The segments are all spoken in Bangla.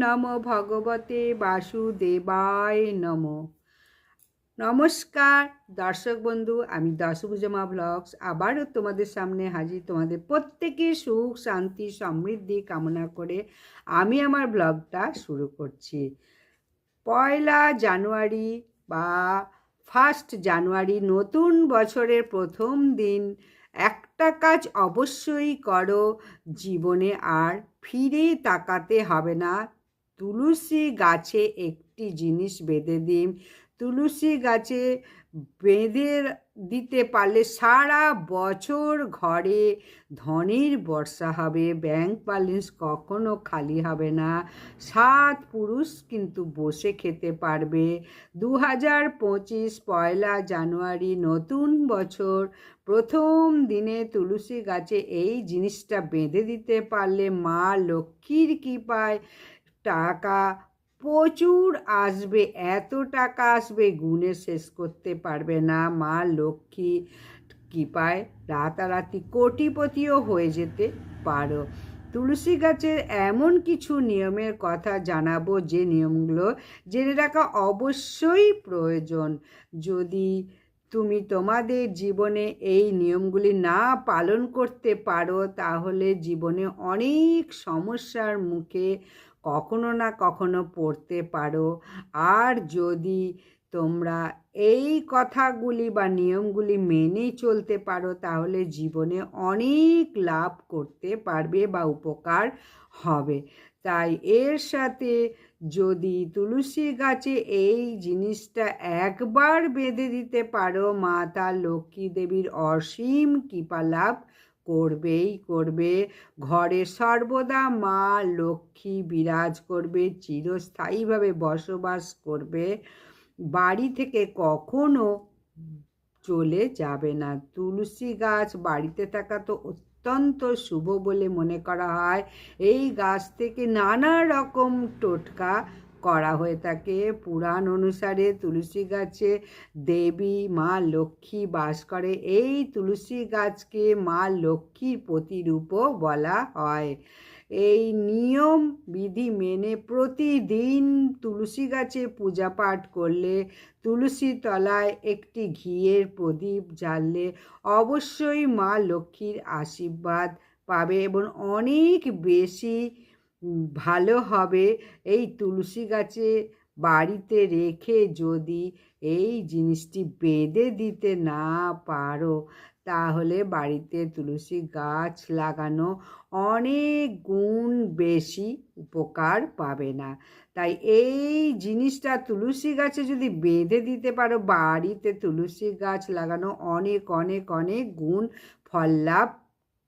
নমো ভগবতে বাসুদেবায় নমো। নমস্কার দর্শক বন্ধু, আমি দশভুজা ব্লগস আবারও তোমাদের সামনে হাজির। তোমাদের প্রত্যেকের সুখ শান্তি সমৃদ্ধি কামনা করে আমি আমার ব্লগটা শুরু করছি। 1 জানুয়ারি বা 1 জানুয়ারি নতুন বছরের প্রথম দিন একটা কাজ অবশ্যই করো, জীবনে আর ফিরে তাকাতে হবে না। তুলসী গাছে একটি জিনিস বেঁধে দিন। তুলসী গাছে বেঁধে দিতে পারলে সারা বছর ঘরে ধনের বর্ষা হবে, ব্যাংক ব্যালেন্স কখনো খালি হবে না। 7 পুরুষ কিন্তু বসে খেতে পারবে। 2025 1 জানুয়ারি নতুন বছর প্রথম দিনে তুলসী গাছে এই জিনিসটা বেঁধে দিতে পারলে মা লক্ষ্মীর কৃপায় টাকা প্রচুর আসবে। এত টাকা আসবে গুণে শেষ করতে পারবে না। মা লক্ষ্মী কৃপায় রাতারাতি কোটিপতিও হয়ে যেতে পারো। তুলসী গাছের এমন কিছু নিয়মের কথা জানাবো, যে নিয়মগুলো জেনে রাখা অবশ্যই প্রয়োজন। যদি তুমি তোমাদের জীবনে এই নিয়মগুলি না পালন করতে পারো, তাহলে জীবনে অনেক সমস্যার মুখে কখনো না কখনো পড়তে পারো। আর যদি তোমরা এই কথাগুলি বা নিয়মগুলি মেনে চলতে পারো, তাহলে জীবনে অনেক লাভ করতে পারবে বা উপকার হবে। তাই এর সাথে যদি তুলসী গাছে এই জিনিসটা একবার বেঁধে দিতে পারো, মাতা লক্ষ্মী দেবীর অসীম কৃপা লাভ করবেই করবে। ঘরে সর্বদা মা লক্ষ্মী বিরাজ করবে, চিরস্থায়ীভাবে বসবাস করবে, বাড়ি থেকে কখনো চলে যাবে না। তুলসী গাছ বাড়িতে থাকা তো অত্যন্ত শুভ বলে মনে করা হয়। এই গাছ থেকে নানা রকম টোটকা করা হয়ে থাকে। পুরাণ অনুসারে তুলসী গাছে দেবী মা লক্ষ্মী বাস করে। এই তুলসী গাছকে মা লক্ষ্মীর প্রতিরূপও বলা হয়। এই নিয়ম বিধি মেনে প্রতিদিন তুলসী গাছে পূজা পাঠ করলে, তুলসী তলায় একটি ঘিয়ের প্রদীপ জ্বাললে অবশ্যই মা লক্ষ্মীর আশীর্বাদ পাবে এবং অনেক বেশি ভালো হবে। এই তুলসী গাছে বাড়িতে রেখে যদি এই জিনিসটি বেঁধে দিতে না পারো, তাহলে বাড়িতে তুলসী গাছ লাগানো অনেক গুণ বেশি উপকার পাবে না। তাই এই জিনিসটা তুলসী গাছে যদি বেঁধে দিতে পারো, বাড়িতে তুলসী গাছ লাগানো অনেক অনেক অনেক গুণ ফল লাভ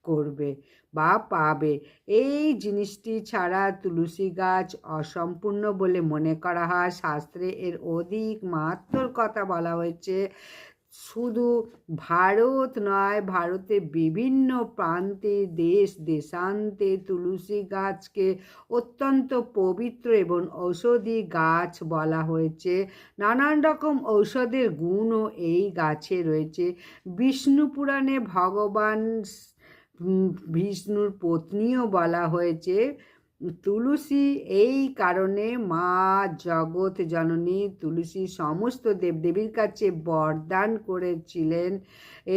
করবে বা পাবে। এই জিনিসটি ছাড়া তুলসী গাছ অসম্পূর্ণ বলে মনে করা হয়। শাস্ত্রে এর অধিক মাহাত্ম্যর কথা বলা হয়েছে। শুধু ভারত নয়, ভারতের বিভিন্ন প্রান্তে দেশ দেশান্তে তুলসী গাছকে অত্যন্ত পবিত্র এবং ঔষধি গাছ বলা হয়েছে। নানান রকম ঔষধের গুণও এই গাছে রয়েছে। বিষ্ণু পুরাণে ভগবান বিষ্ণুর পত্নীও বলা হয়েছে তুলসী। এই কারণে মা জগৎ জননী তুলসী সমস্ত দেবদেবীর কাছে বরদান করেছিলেন।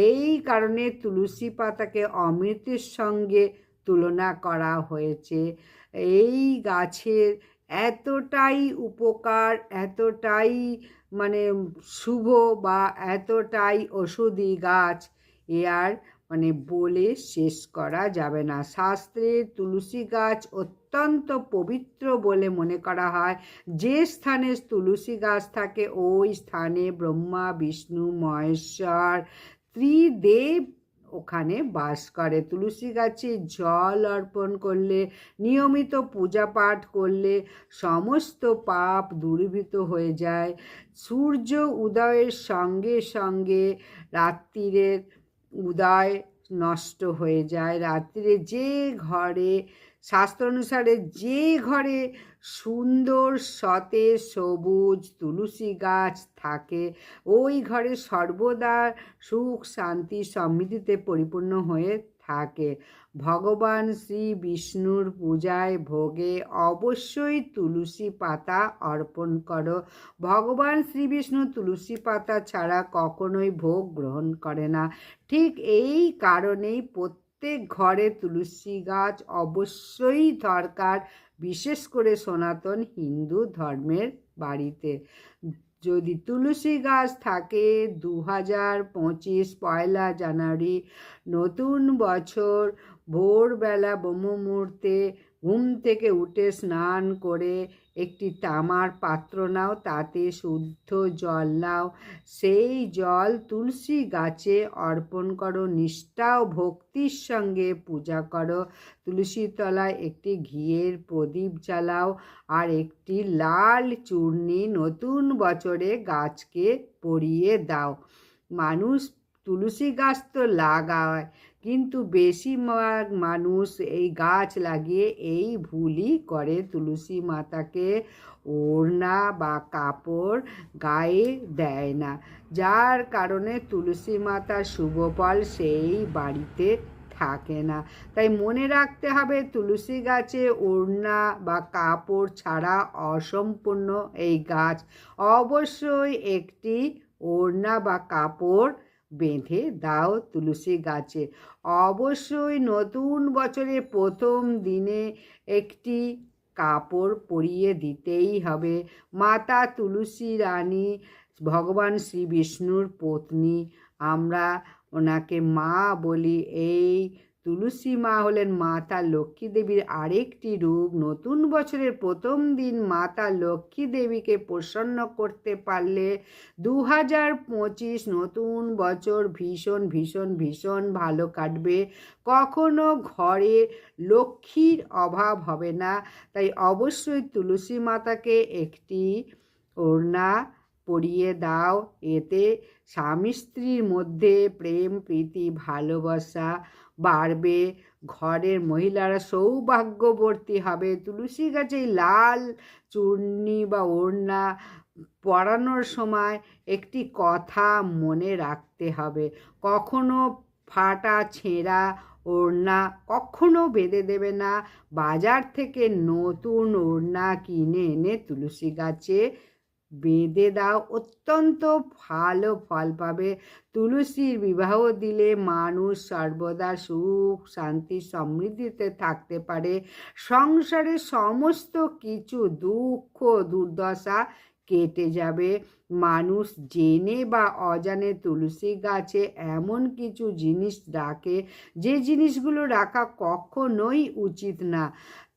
এই কারণে তুলসী পাতাকে অমৃতের সঙ্গে তুলনা করা হয়েছে। এই গাছের এতটাই উপকার, এতটাই শুভ বা এতটাই ঔষধি গাছ, এ আর বলে শেষ করা যাবে না। শাস্ত্রে তুলসী গাছ অত্যন্ত পবিত্র বলে মনে করা হয়। যে স্থানে তুলসী গাছ থাকে ওই স্থানে ব্রহ্মা বিষ্ণু মহেশ্বর ত্রিদেব ওখানে বাস করে। তুলসী গাছে জল অর্পণ করলে, নিয়মিত পূজা পাঠ করলে সমস্ত পাপ দূরীভূত হয়ে যায়। সূর্য উদয়ের সঙ্গে সঙ্গে রাত্রিরের উদয় নষ্ট হয়ে যায়। রাত্রিরে যে ঘরে, শাস্ত্র অনুসারে যে ঘরে সুন্দর সতেজ সবুজ তুলসী গাছ থাকে, ওই ঘরে সর্বদা সুখ শান্তি সমৃদ্ধিতে পরিপূর্ণ হয়ে থাকে। ভগবান শ্রী বিষ্ণুর পূজায় ভোগে অবশ্যই তুলসী পাতা অর্পণ করো। ভগবান শ্রী বিষ্ণু তুলসী পাতা ছাড়া কখনোই ভোগ গ্রহণ করে না। ঠিক এই কারণেই প্রত্যেক ঘরে তুলসী গাছ অবশ্যই দরকার, বিশেষ করে সনাতন হিন্দু ধর্মের বাড়িতে। যদি তুলসী গাছ থাকে, 2025 পয়লা জানুয়ারি নতুন বছর ভোরবেলা ব্রহ্ম মুহূর্তে ঘুম থেকে উঠে স্নান করে একটি তামার পাত্র নাও, তাতে শুদ্ধ জল নাও, সেই জল তুলসী গাছে অর্পণ করো, নিষ্ঠা ও ভক্তির সঙ্গে পূজা করো। তুলসীর তলায় একটি ঘিয়ের প্রদীপ জ্বালাও আর একটি লাল চূর্ণি নতুন বছরে গাছকে পরিয়ে দাও। মানুষ তুলসী গাছ তো লাগায়, কিন্তু বেশিরভাগ মানুষ এই গাছ লাগিয়ে এই ভুলই করে, তুলসী মাতাকে ওড়না বা কাপড় গায়ে দেয় না, যার কারণে তুলসী মাতার শুভ ফল সেই বাড়িতে থাকে না। তাই মনে রাখতে হবে, তুলসী গাছে ওড়না বা কাপড় ছাড়া অসম্পূর্ণ এই গাছ। অবশ্যই একটি ওড়না বা কাপড় বেঁধে দাও তুলসী গাছে। অবশ্যই নতুন বছরের প্রথম দিনে একটি কাপড় পরিয়ে দিতেই হবে। মাতা তুলসী রানী ভগবান শ্রী বিষ্ণুর পত্নী, আমরা ওনাকে মা বলি। এই তুলসী মা হলেন মাতা লক্ষ্মী দেবীর আরেকটি রূপ। নতুন বছরের প্রথম দিন মাতা লক্ষ্মী দেবীকে প্রসন্ন করতে পারলে 2025 নতুন বছর ভীষণ ভীষণ ভীষণ ভালো কাটবে। কখনো ঘরে লক্ষ্মীর অভাব হবে না। তাই অবশ্যই তুলসী মাতাকে একটি ওড়না পরিয়ে দাও। এতে স্বামী স্ত্রীর মধ্যে প্রেম প্রীতি ভালোবাসা বাড়বে, ঘরের মহিলারা সৌভাগ্যবতী হবে। তুলসী গাছে লাল চূর্ণি বা ওড়না পরানোর সময় একটি কথা মনে রাখতে হবে, কখনো ফাটা ছেঁড়া ওড়না কখনো বেঁধে দেবে না। বাজার থেকে নতুন ওড়না কিনে এনে তুলসী গাছে বেঁধে দাও, অত্যন্ত ভালো ফল পাবে। তুলসীর বিবাহ দিলে মানুষ সর্বদা সুখ শান্তি সমৃদ্ধিতে থাকতে পারে। সংসারে সমস্ত কিছু দুঃখ দুর্দশা কেটে যাবে। মানুষ জেনে বা অজানে তুলসী গাছে এমন কিছু জিনিস রাখে, যে জিনিসগুলো রাখা কখনোই উচিত না।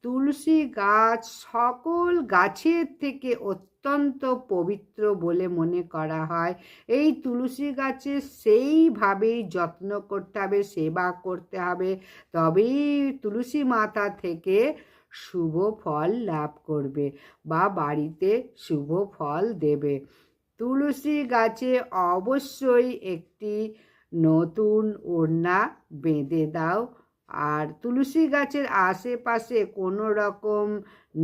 তুলসী গাছ সকল গাছের থেকে অত্যন্ত পবিত্র বলে মনে করা হয়। এই তুলসী গাছের সেইভাবেই যত্ন করতে হবে, সেবা করতে হবে, তবেই তুলসী মাতা থেকে শুভ ফল লাভ করবে বা বাড়িতে শুভ ফল দেবে। তুলসী গাছে অবশ্যই একটি নতুন ওড়না বেঁধে দাও। আর তুলসী গাছের আশেপাশে কোনো রকম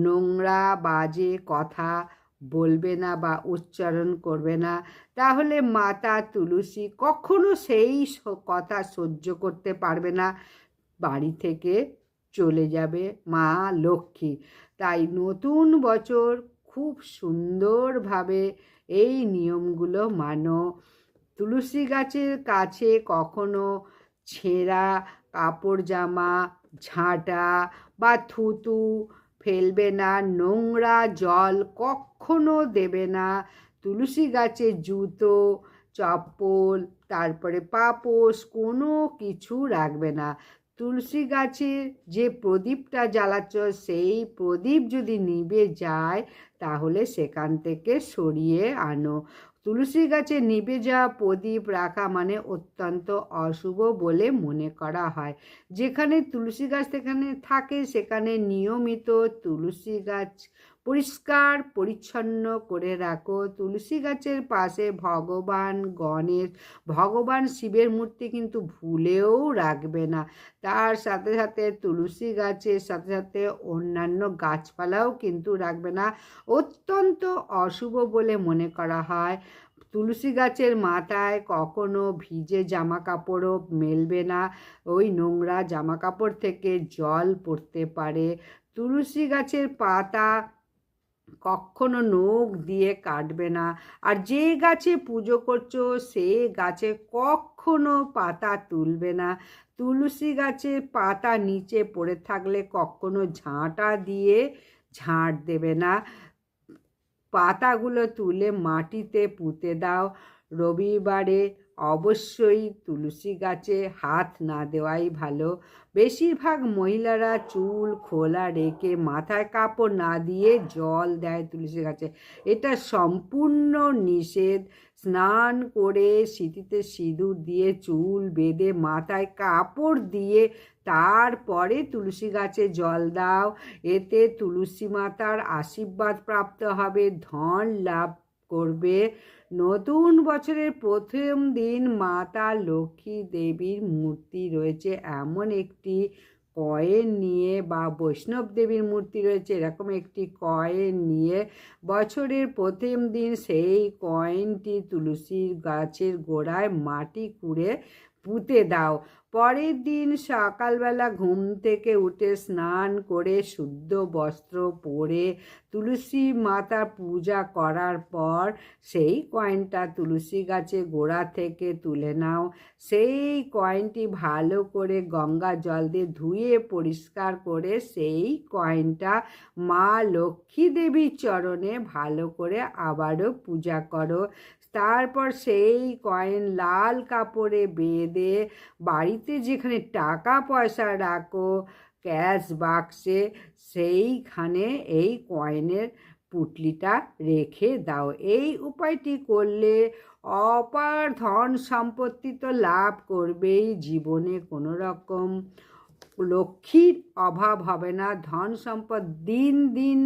নোংরা বাজে কথা বলবে না বা উচ্চারণ করবে না, তাহলে মাতা তুলসী কখনো সেই কথা সহ্য করতে পারবে না, বাড়ি থেকে চলে যাবে মা লক্ষ্মী। তাই নতুন বছর খুব সুন্দরভাবে এই নিয়মগুলো মানো। তুলসী গাছের কাছে কখনো ছেঁড়া কাপড় জামা, ঝাঁটা বা থুতু ফেলবে না, নোংরা জল কখনো দেবে না। তুলসী গাছে জুতো চপ্পল তারপরে পাপোশ কোনো কিছু রাখবে না। তুলসী গাছের যে প্রদীপটা জ্বালাচ্ছ, সেই প্রদীপ যদি নিভে যায় তাহলে সেখান থেকে সরিয়ে আনো। তুলসী গাছে নিভে যাওয়া প্রদীপ রাখা মানে অত্যন্ত অশুভ বলে মনে করা হয়। যেখানে তুলসী গাছ সেখানে থাকে, সেখানে নিয়মিত তুলসী গাছ পরিষ্কার পরিচ্ছন্ন করে রাখো। তুলসী গাছের পাশে ভগবান গণেশ, ভগবান শিবের মূর্তি কিন্তু ভুলেও রাখবে না। তার সাথে সাথে তুলসী গাছের সাথে সাথে অন্যান্য গাছপালাও কিন্তু রাখবে না, অত্যন্ত অশুভ বলে মনে করা হয়। তুলসী গাছের মাথায় কখনো ভিজে জামা কাপড়ও মেলবে না, ওই নোংরা জামা কাপড় থেকে জল পড়তে পারে। তুলসী গাছের পাতা কখনো নখ দিয়ে কাটবে না। আর যে গাছে পুজো করছো সে গাছে কখনো পাতা তুলবে না। তুলসী গাছের পাতা নিচে পড়ে থাকলে কখনো ঝাঁটা দিয়ে ঝাঁট দেবে না। পাতাগুলো তুলে মাটিতে পুঁতে দাও। রবিবারে অবশ্যই তুলসী গাছে হাত না দেওয়াই ভালো। বেশিরভাগ মহিলারা চুল খোলা রেখে মাথায় কাপড় না দিয়ে জল দেয় তুলসী গাছে, এটা সম্পূর্ণ নিষেধ। স্নান করে সিঁথিতে সিঁদুর দিয়ে চুল বেঁধে মাথায় কাপড় দিয়ে তারপরে তুলসী গাছে জল দাও। এতে তুলসী মাতার আশীর্বাদ প্রাপ্ত হবে, ধন লাভ করবে। নতুন বছরের প্রথম দিন মাতা লক্ষ্মী দেবীর মূর্তি রয়েছে এমন একটি কয়েন নিয়ে, বা বৈষ্ণব দেবীর মূর্তি রয়েছে এরকম একটি কয়েন নিয়ে, বছরের প্রথম দিন সেই কয়েনটি তুলসী গাছের গোড়ায় মাটি খুঁড়ে পুঁতে দাও। পরের দিন সকালবেলা ঘুম থেকে উঠে স্নান করে শুদ্ধ বস্ত্র পরে তুলসী মাতার পূজা করার পর সেই কয়েনটা তুলসী গাছের গোড়া থেকে তুলে নাও। সেই কয়েনটি ভালো করে গঙ্গা জল দিয়ে ধুয়ে পরিষ্কার করে সেই কয়েনটা মা লক্ষ্মী দেবীর চরণে ভালো করে আবারও পূজা করো। তারপর সেই কয়েন লাল কাপড়ে বেঁধে বাড়িতে যেখানে টাকা পয়সা রাখো ক্যাশ বাক্সে, সেইখানে এই কয়েনের পুঁটলিটা রেখে দাও। এই উপায়টি করলে অপার ধন সম্পত্তি তো লাভ করবেই, জীবনে কোনো রকম লক্ষ্মীর অভাব হবে না, ধন সম্পদ দিন দিন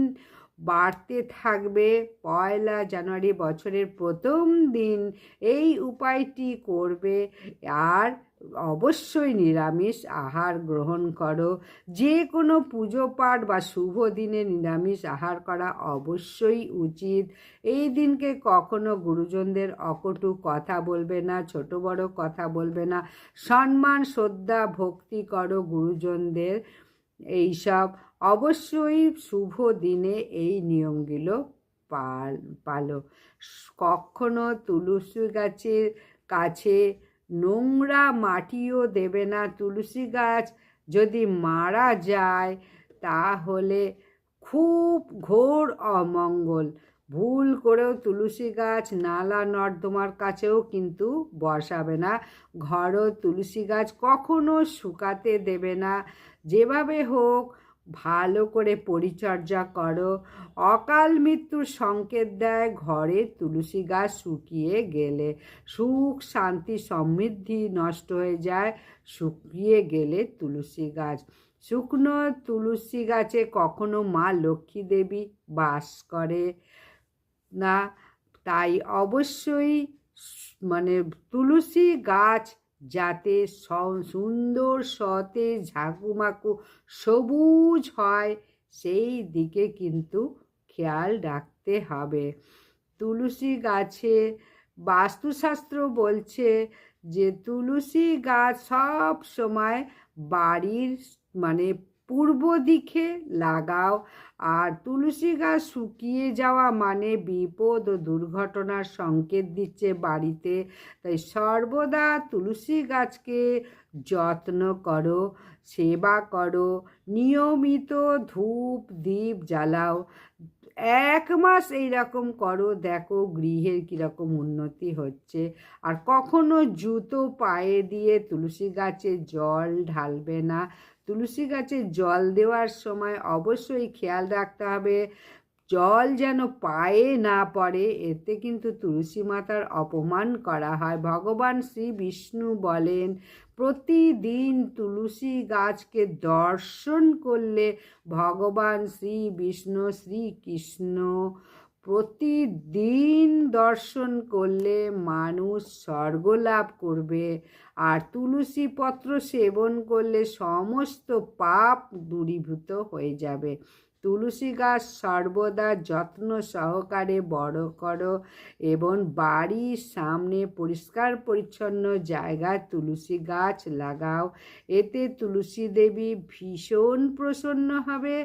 বাড়তে থাকবে। 1 জানুয়ারি বছরের প্রথম দিন এই উপায়টি করবে। আর অবশ্যই নিরামিষ আহার গ্রহণ করো। যে কোনো পুজো পাঠ বা শুভ দিনে নিরামিষ আহার করা অবশ্যই উচিত। এই দিনকে কখনো গুরুজনদের অকটু কথা বলবে না, ছোট বড় কথা বলবে না, সম্মান শ্রদ্ধা ভক্তি করো গুরুজনদের। এইসব অবশ্যই শুভ দিনে এই নিয়মগুলো পালো। কখনো তুলসী গাছের কাছে নোংরা মাটিও দেবে না। তুলসী গাছ যদি মারা যায় তাহলে খুব ঘোর অমঙ্গল। ভুল করেও তুলসী গাছ নালা নর্দমার কাছেও কিন্তু বসাবে না। ঘরও তুলসী গাছ কখনো শুকাতে দেবে না। যেভাবে হোক ভালো করে পরিচর্যা করো। অকাল মৃত্যুর সংকেত দেয় ঘরে তুলসী গাছ শুকিয়ে গেলে, সুখ শান্তি সমৃদ্ধি নষ্ট হয়ে যায় শুকিয়ে গেলে তুলসী গাছ। শুকনো তুলসী গাছে কখনো মা লক্ষ্মী দেবী বাস করে না, তাই অবশ্যই তুলসী গাছ যাতে সুন্দর সতেজ ঝাঁকুমাকু সবুজ হয় সেই দিকে কিন্তু খেয়াল রাখতে হবে। তুলসী গাছে বাস্তুশাস্ত্র বলছে যে তুলসী গাছ সব সময় বাড়ির পূর্ব দিকে লাগাও। আর তুলসী গাছ শুকিয়ে যাওয়া মানে বিপদ ও দুর্ঘটনার সংকেত দিচ্ছে বাড়িতে। তাই সর্বদা তুলসী গাছকে যত্ন করো, সেবা করো, নিয়মিত ধূপ দীপ জ্বালাও। 1 মাস এইরকম করো, দেখো গৃহের কীরকম উন্নতি হচ্ছে। আর কখনো জুতো পায়ে দিয়ে তুলসী গাছে জল ঢালবে না। তুলসী গাছে জল দেওয়ার সময় অবশ্যই খেয়াল রাখতে হবে জল যেন পায়ে না পড়ে, এতে কিন্তু তুলসী মাতার অপমান করা হয়। ভগবান শ্রী বিষ্ণু বলেন প্রতিদিন তুলসী গাছকে দর্শন করলে ভগবান শ্রী বিষ্ণু শ্রীকৃষ্ণ প্রতিদিন দর্শন করলে মানুষ স্বর্গ লাভ করবে। আর তুলসী পত্র সেবন করলে সমস্ত পাপ দূরীভূত হয়ে যাবে। তুলসী গাছ সর্বদা যত্ন সহকারে বড় করো এবং বাড়ির সামনে পরিষ্কার পরিচ্ছন্ন জায়গায় তুলসী গাছ লাগাও। এতে তুলসী দেবী ভীষণ প্রসন্ন হবে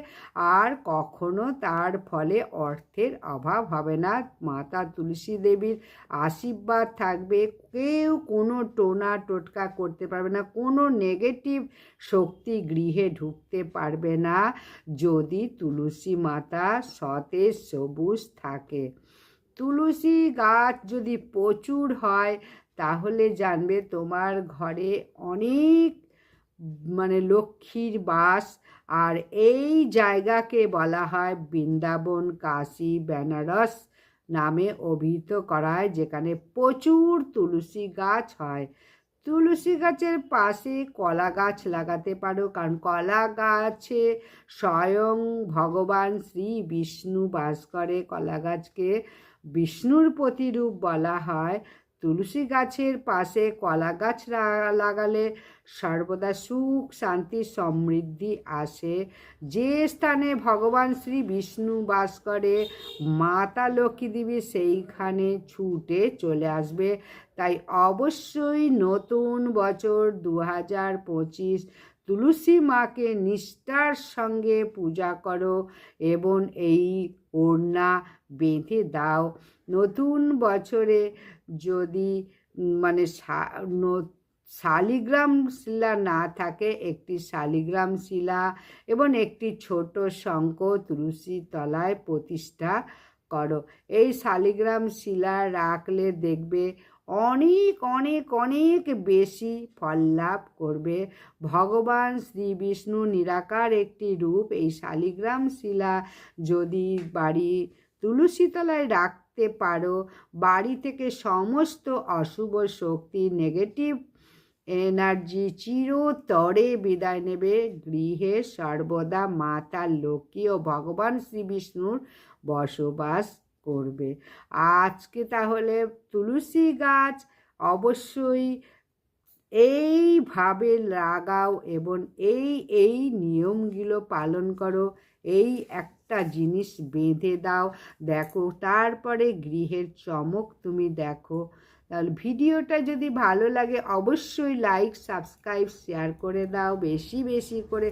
আর কখনো তার ফলে অর্থের অভাব হবে না। মাতা তুলসী দেবীর আশীর্বাদ থাকবে, কেউ কোনো টোনা টোটকা করতে পারবে না, কোনো নেগেটিভ শক্তি গৃহে ঢুকতে পারবে না যদি তুলসী মাতা সতেজ সবুজ থাকে। তুলসী গাছ যদি প্রচুর হয় তাহলে জানবে তোমার ঘরে অনেক লক্ষ্মীর বাস। আর এই জায়গাকে বলা হয় বৃন্দাবন, কাশী, বেনারস নামে অভিহিত করা হয়, যেখানে প্রচুর তুলসী গাছ হয়। তুলসী গাছের পাশে কলা গাছ লাগাতে পারো, কারণ কলা গাছে স্বয়ং ভগবান শ্রী বিষ্ণু বাস করে। কলা গাছকে বিষ্ণুর প্রতিরূপ বলা হয়। তুলসী গাছের পাশে কলা গাছ লাগালে সর্বদা সুখ শান্তি সমৃদ্ধি আসে। যে স্থানে ভগবান শ্রী বিষ্ণু বাস করে মাতা লক্ষ্মী দেবী সেইখানে ছুটে চলে আসবে। তাই অবশ্যই নতুন বছর 2025 তুলসী মাকে নিষ্ঠার সঙ্গে পূজা করো এবং এই ওড়না বেঁধে দাও। নতুন বছরে যদি শালিগ্রাম শিলা না থাকে, একটি শালিগ্রাম শিলা এবং একটি ছোট শঙ্খ তুলসী তলায় প্রতিষ্ঠা করো। এই শালিগ্রাম শিলা রাখলে দেখবে অনেক অনেক অনেক বেশি ফল লাভ করবে। ভগবান শ্রী বিষ্ণু নিরাকার একটি রূপ। এই শালিগ্রাম শিলা যদি বাড়ি তুলসী তলায় রাখতে পারো, বাড়ি থেকে সমস্ত অশুভ শক্তি, নেগেটিভ এনার্জি চিরতরে বিদায় নেবে। গৃহে সর্বদা মাতা লক্ষ্মী ও ভগবান শ্রী বিষ্ণুর বসবাস করবে। আজকে তাহলে তুলসী গাছ অবশ্যই এইভাবে লাগাও এবং এই নিয়মগুলো পালন করো। এই একটা জিনিস বেঁধে দাও, দেখো তারপরে গৃহের চমক তুমি দেখো। তাহলে ভিডিওটা যদি ভালো লাগে অবশ্যই লাইক, সাবস্ক্রাইব, শেয়ার করে দাও বেশি বেশি করে,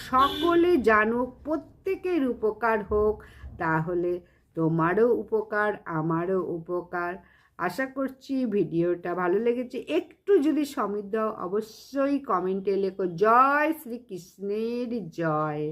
সকলে জানুক, প্রত্যেকের উপকার হোক। তাহলে তোমারও উপকার, আমারও উপকার। আশা করছি ভিডিওটা ভালো লেগেছে। একটু যদি সমৃদ্ধ অবশ্যই কমেন্টে লেখো জয় শ্রীকৃষ্ণের জয়।